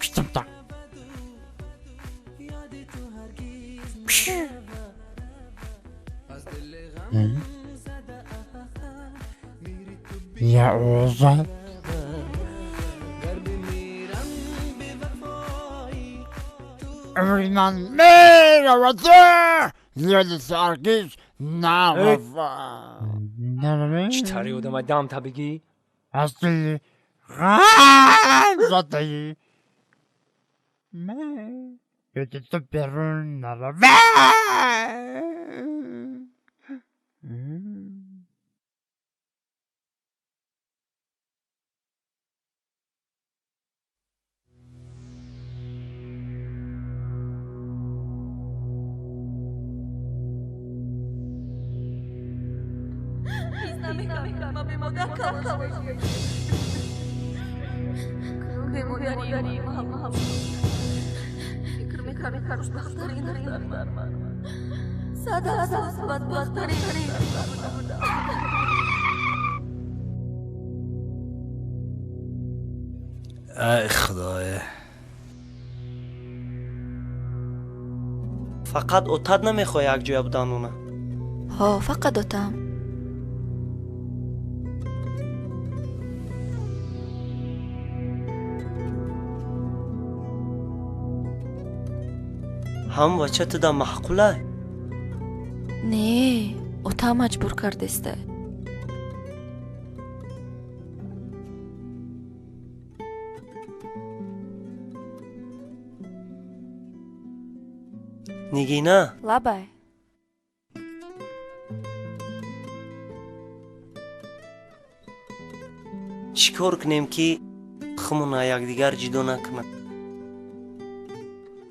Kıştım tak. Ya Ozan. Ömründen merhavası. Yedisi arkadaş. Ne چطوری بودم دام تا بگی؟ Aslı. Haan zatayı. Me. Ötesi perunlara. ای خدای فقط اتاد نمیخوای یک جای بدانونه ها فقط دوتام هم وچه تو دا محقوله نه اوتا مجبور کردسته نگی نه لابای چیکار کنیم که خمونا یک دیگر جدا نکنه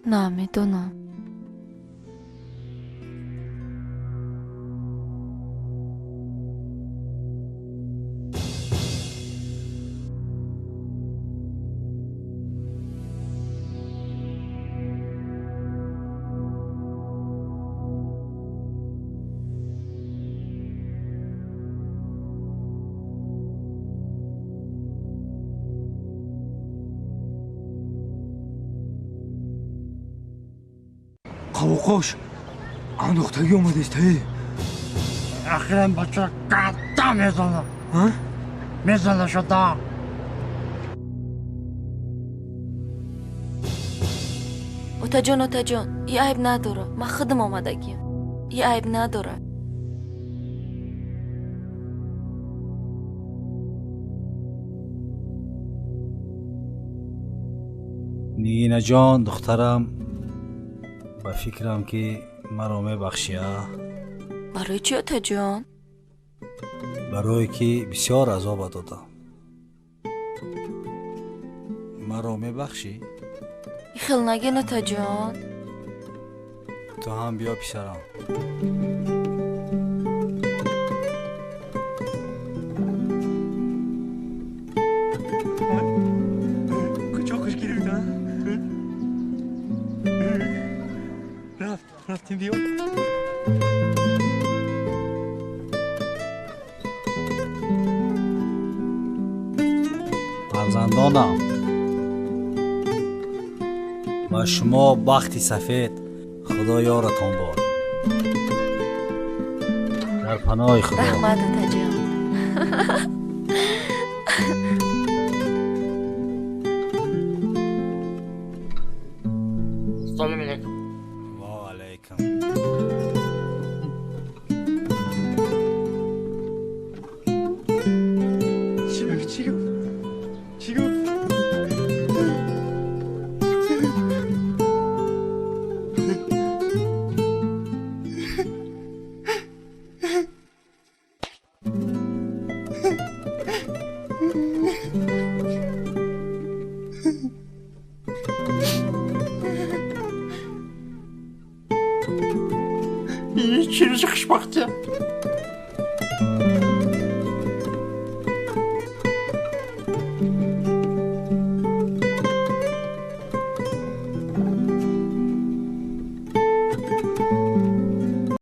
نه میدونم قوقاش آن دختری اومده است اخیراً بچه قطع میزنه. میزنه شده. اوتا جان یه عیب نداره من خودم آمدگیم یه عیب نداره نگینه جان دخترم با فکرم که مرا میبخشی برای چی اوتا جان؟ برای که بسیار عذاب دادم مرا میبخشی؟ خیل نگین اوتا جان تو هم بیا پسرم کجا خوش گرفتن؟ رفتیم بیا فرزندانم و شما بخت سفید خدا یارتان باد در پناه خدا رحمت اوتا جان سلام علیکم. و علیکم چی گفت؟ İyi, içeri sıkışmaktı.